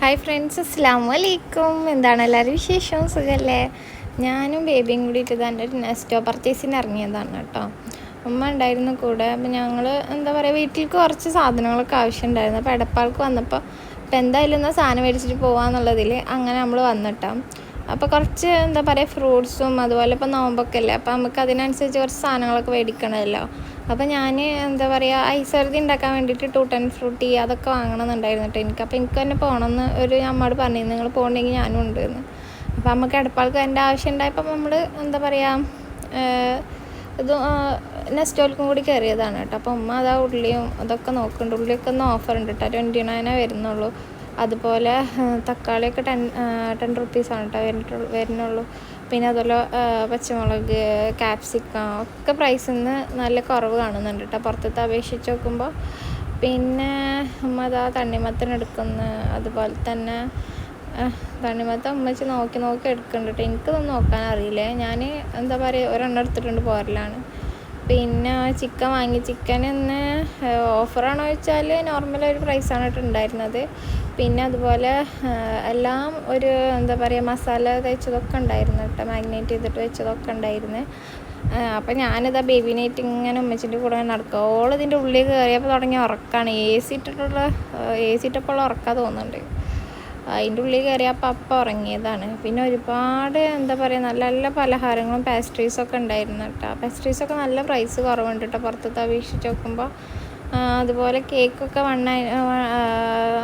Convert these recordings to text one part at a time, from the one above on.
Hi friends, അസ്സലാമു അലൈക്കും. എന്താണ് എല്ലാവരും വിശേഷം? സുഖമല്ലേ? ഞാനും ബേബിയും കൂടിയിട്ട് തന്നെ ഒരു നെസ്റ്റോ പർച്ചേസിന് ഇറങ്ങിയതാണ് കേട്ടോ. ഉമ്മ ഉണ്ടായിരുന്നു കൂടെ. അപ്പോൾ ഞങ്ങൾ എന്താ പറയുക, വീട്ടിലേക്ക് കുറച്ച് സാധനങ്ങളൊക്കെ ആവശ്യമുണ്ടായിരുന്നു. അപ്പോൾ എടപ്പാൾക്ക് വന്നപ്പോൾ ഇപ്പം എന്തായാലും എന്നാൽ സാധനം മേടിച്ചിട്ട് പോകാമെന്നുള്ളതിൽ അങ്ങനെ നമ്മൾ വന്നിട്ടോ. അപ്പോൾ കുറച്ച് എന്താ പറയുക, ഫ്രൂട്ട്സും അതുപോലെ ഇപ്പോൾ നോമ്പൊക്കെ അല്ലേ, അപ്പോൾ നമുക്ക് അതിനനുസരിച്ച് കുറച്ച് സാധനങ്ങളൊക്കെ മേടിക്കണമല്ലോ. അപ്പോൾ ഞാൻ എന്താ പറയുക, ഐസർദി ഉണ്ടാക്കാൻ വേണ്ടിയിട്ട് ടൂട്ടൻ ഫ്രൂട്ടി അതൊക്കെ വാങ്ങണമെന്നുണ്ടായിരുന്നു കേട്ടോ എനിക്ക്. അപ്പോൾ എനിക്ക് തന്നെ പോകണമെന്ന് ഒരു അമ്മയോട് പറഞ്ഞിരുന്നു, നിങ്ങൾ പോകണമെങ്കിൽ ഞാനും ഉണ്ട് എന്ന്. അപ്പോൾ നമുക്ക് എടപ്പാൾക്ക് എൻ്റെ ആവശ്യം ഉണ്ടായപ്പോൾ നമ്മൾ എന്താ പറയുക, ഇത് നെസ്റ്റോൽക്കും കൂടി കയറിയതാണ് കേട്ടോ. അപ്പോൾ ഉമ്മ അതാ ഉള്ളിയും അതൊക്കെ നോക്കുന്നുണ്ട്. ഉള്ളിയൊക്കെ ഒന്ന് ഓഫർ ഉണ്ട് കേട്ടോ, 29 വരുന്നുള്ളൂ. അതുപോലെ തക്കാളിയൊക്കെ 10 റുപ്പീസാണ് കേട്ടോ വരുന്നുള്ളൂ. പിന്നെ അതുപോലെ പച്ചമുളക്, ക്യാപ്സിക്കം ഒക്കെ പ്രൈസിൽ നിന്ന് നല്ല കുറവ് കാണുന്നുണ്ട് കേട്ടോ പുറത്തത്തെ അപേക്ഷിച്ച് നോക്കുമ്പോൾ. പിന്നെ ഉമ്മ അതാ തണ്ണിമത്തൻ എടുക്കുന്നു. അതുപോലെ തന്നെ തണ്ണിമത്തൻ ഉമ്മച്ച് നോക്കി എടുക്കുന്നുണ്ട് കേട്ടോ. എനിക്കിതൊന്നും നോക്കാൻ അറിയില്ല. ഞാൻ എന്താ പറയുക, ഒരെണ്ണം എടുത്തിട്ടുണ്ട് പോരലാണ്. പിന്നെ ചിക്കൻ വാങ്ങി. ചിക്കൻ ഇന്ന് ഓഫറാണോ ചോദിച്ചാൽ നോർമൽ ഒരു പ്രൈസാണ് കേട്ടോ ഉണ്ടായിരുന്നത്. പിന്നെ അതുപോലെ എല്ലാം ഒരു എന്താ പറയുക, മസാല തേച്ചതൊക്കെ ഉണ്ടായിരുന്നു കേട്ടോ, മാഗ്നേറ്റ് ചെയ്തിട്ട് വെച്ചതൊക്കെ ഉണ്ടായിരുന്നു. അപ്പം ഞാനിതാ ബേബിനായിട്ട് ഇങ്ങനെ ഉമ്മച്ചിൻ്റെ കൂടെ നടക്കുക. ഓളിതിൻ്റെ ഉള്ളിൽ കയറിയപ്പോൾ തുടങ്ങിയ ഉറക്കമാണ്. എ സി ഇട്ടപ്പോൾ ഉറക്കാൻ തോന്നുന്നുണ്ട്. അതിൻ്റെ ഉള്ളിൽ കയറിയപ്പോൾ അപ്പം ഉറങ്ങിയതാണ്. പിന്നെ ഒരുപാട് എന്താ പറയുക, നല്ല നല്ല പലഹാരങ്ങളും പാസ്ട്രീസൊക്കെ ഉണ്ടായിരുന്നു കേട്ടോ. പാസ്ട്രീസൊക്കെ നല്ല പ്രൈസ് കുറവുണ്ട് കേട്ടോ പുറത്തത്തെ അപേക്ഷിച്ച് നോക്കുമ്പോൾ. അതുപോലെ കേക്കൊക്കെ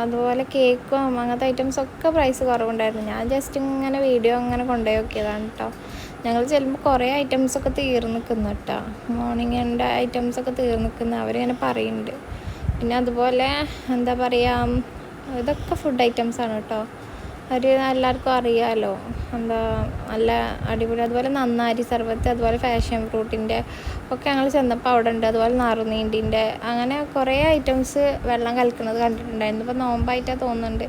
അതുപോലെ കേക്കും അങ്ങനത്തെ ഐറ്റംസൊക്കെ പ്രൈസ് കുറവുണ്ടായിരുന്നു. ഞാൻ ജസ്റ്റ് ഇങ്ങനെ വീഡിയോ അങ്ങനെ കൊണ്ടുപോയി നോക്കിയതാണ് കേട്ടോ. ഞങ്ങൾ ചെല്ലുമ്പോൾ കുറേ ഐറ്റംസൊക്കെ തീർന്ന് നിൽക്കുന്നു കേട്ടോ. മോർണിംഗിൻ്റെ ഐറ്റംസൊക്കെ തീർന്ന് നിൽക്കുന്ന അവരിങ്ങനെ പറയുന്നുണ്ട്. പിന്നെ അതുപോലെ എന്താ പറയുക, ഇതൊക്കെ ഫുഡ് ഐറ്റംസാണ് കേട്ടോ. എല്ലാവർക്കും അറിയാമല്ലോ, എന്താ നല്ല അടിപൊളി. അതുപോലെ നന്നാരി സർബത്ത്, അതുപോലെ ഫാഷൻ ഫ്രൂട്ടിൻ്റെ ഒക്കെ ഞങ്ങൾ ചെന്നപ്പോൾ അവിടെ ഉണ്ട്. അതുപോലെ നാറുനീണ്ടിൻ്റെ അങ്ങനെ കുറേ ഐറ്റംസ് വെള്ളം കലക്കുന്നത് കണ്ടിട്ടുണ്ടായിരുന്നു. ഇപ്പോൾ നോമ്പായിട്ടാണ് തോന്നുന്നുണ്ട്,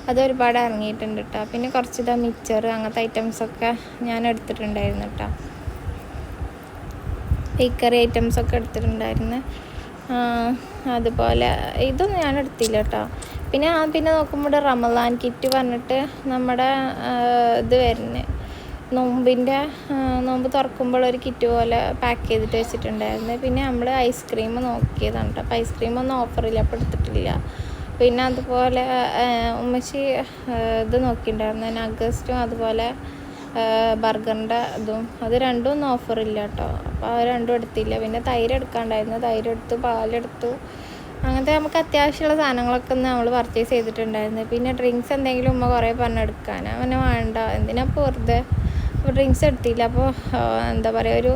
അത് ഒരുപാട് ഇറങ്ങിയിട്ടുണ്ട് കേട്ടോ. പിന്നെ കുറച്ച് മിക്സർ അങ്ങനത്തെ ഐറ്റംസൊക്കെ ഞാൻ എടുത്തിട്ടുണ്ടായിരുന്നു കേട്ടോ. ബേക്കറി ഐറ്റംസൊക്കെ എടുത്തിട്ടുണ്ടായിരുന്നു. അതുപോലെ ഇതൊന്നും ഞാൻ എടുത്തില്ല കേട്ടോ. പിന്നെ നോക്കുമ്പോൾ റമദാൻ കിറ്റ് പറഞ്ഞിട്ട് നമ്മുടെ ഇത് വരുന്നത്, നോമ്പ് തുറക്കുമ്പോൾ ഒരു കിറ്റ് പോലെ പാക്ക് ചെയ്തിട്ട് വെച്ചിട്ടുണ്ടായിരുന്നു. പിന്നെ നമ്മൾ ഐസ്ക്രീം നോക്കിയതാണ് കേട്ടോ. അപ്പോൾ ഐസ്ക്രീമൊന്നും ഓഫറില്ല, അപ്പോൾ എടുത്തിട്ടില്ല. പിന്നെ അതുപോലെ ഉമ്മച്ചി ഇത് നോക്കിയിട്ടുണ്ടായിരുന്നു, നഗസ്റ്റും അതുപോലെ ബർഗറിൻ്റെ ഇതും. അത് രണ്ടും ഒന്നും ഓഫറില്ല കേട്ടോ. അപ്പോൾ അത് രണ്ടും എടുത്തില്ല. പിന്നെ തൈര് എടുക്കാണ്ടായിരുന്നു, തൈര് എടുത്തു, പാലെടുത്തു. അങ്ങനത്തെ നമുക്ക് അത്യാവശ്യമുള്ള സാധനങ്ങളൊക്കെ ഒന്ന് നമ്മൾ പർച്ചേസ് ചെയ്തിട്ടുണ്ടായിരുന്നു. പിന്നെ ഡ്രിങ്ക്സ് എന്തെങ്കിലും ഉമ്മ കുറേ എടുക്കാൻ, അവനെ വേണ്ട എന്തിനാ വെറുതെ. അപ്പോൾ ഡ്രിങ്ക്സ് എടുത്തില്ല. അപ്പോൾ എന്താ പറയുക, ഒരു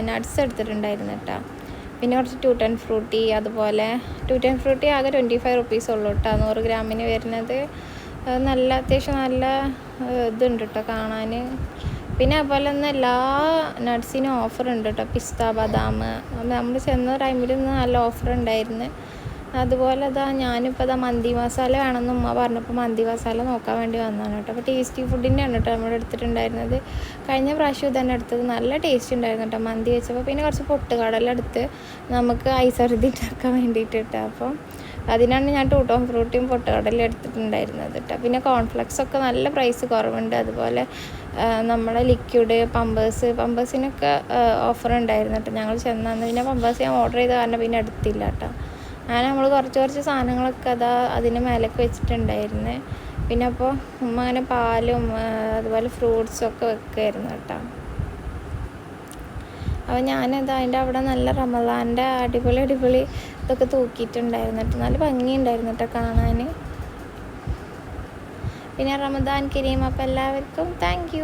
നട്ട്സ് എടുത്തിട്ടുണ്ടായിരുന്നു കേട്ടോ. പിന്നെ കുറച്ച് ടൂട്ടൻ ഫ്രൂട്ടി, അതുപോലെ ടൂട്ടൻ ഫ്രൂട്ടി ആകെ 25 റുപ്പീസ് ഉള്ളൂ കേട്ടോ, 100 ഗ്രാമിന് വരുന്നത്. നല്ല അത്യാവശ്യം നല്ല ഇതുണ്ട് കേട്ടോ കാണാൻ. പിന്നെ അതുപോലെ തന്നെ എല്ലാ നട്ട്സിനും ഓഫർ ഉണ്ട് കേട്ടോ. പിസ്ത, ബദാം, നമ്മൾ ചെന്ന ടൈമിൽ നല്ല ഓഫർ ഉണ്ടായിരുന്നു. അതുപോലെ ഞാനിപ്പോൾ മന്തി മസാല വേണമെന്ന് ഉമ്മ പറഞ്ഞപ്പോൾ മന്തി മസാല നോക്കാൻ വേണ്ടി വന്നതാണ് കേട്ടോ. അപ്പോൾ ടേസ്റ്റി ഫുഡിൻ്റെ ആണ് കേട്ടോ നമ്മൾ എടുത്തിട്ടുണ്ടായിരുന്നത്. കഴിഞ്ഞ പ്രാവശ്യം ഇതന്നെ എടുത്തത്, നല്ല ടേസ്റ്റ് ഉണ്ടായിരുന്നു കേട്ടോ മന്തി വെച്ചപ്പോൾ. പിന്നെ കുറച്ച് പൊട്ടുകടല എടുത്ത് നമുക്ക് ഐസർദി ഉണ്ടാക്കാൻ വേണ്ടിയിട്ട് കേട്ടോ. അപ്പോൾ അതിനാണ് ഞാൻ ടൂട്ടോൺ ഫ്രൂട്ടിയും പൊട്ടുകടലും എടുത്തിട്ടുണ്ടായിരുന്നത് കേട്ടോ. പിന്നെ കോൺഫ്ലെക്സൊക്കെ നല്ല പ്രൈസ് കുറവുണ്ട്. അതുപോലെ നമ്മുടെ ലിക്വിഡ്, പമ്പേഴ്സിനൊക്കെ ഓഫർ ഉണ്ടായിരുന്നു കേട്ടോ ഞങ്ങൾ ചെന്നു. പിന്നെ പമ്പേഴ്സ് ഞാൻ ഓർഡർ ചെയ്ത കാരണം പിന്നെ എടുത്തില്ല കേട്ടോ. അങ്ങനെ നമ്മൾ കുറച്ച് സാധനങ്ങളൊക്കെ അതിന് മേലേക്ക് വെച്ചിട്ടുണ്ടായിരുന്നു. പിന്നെ അപ്പോൾ ഉമ്മ അങ്ങനെ പാലും അതുപോലെ ഫ്രൂട്ട്സൊക്കെ വെക്കുമായിരുന്നു കേട്ടോ. അപ്പോൾ അതിൻ്റെ അവിടെ നല്ല റമദാൻ്റെ അടിപൊളി ഇതൊക്കെ തൂക്കിയിട്ടുണ്ടായിരുന്നു കേട്ടോ. നല്ല ഭംഗിയുണ്ടായിരുന്നു കേട്ടോ കാണാൻ. പിന്നെ റമദാൻ കരീം. അപ്പോൾ എല്ലാവർക്കും താങ്ക് യു.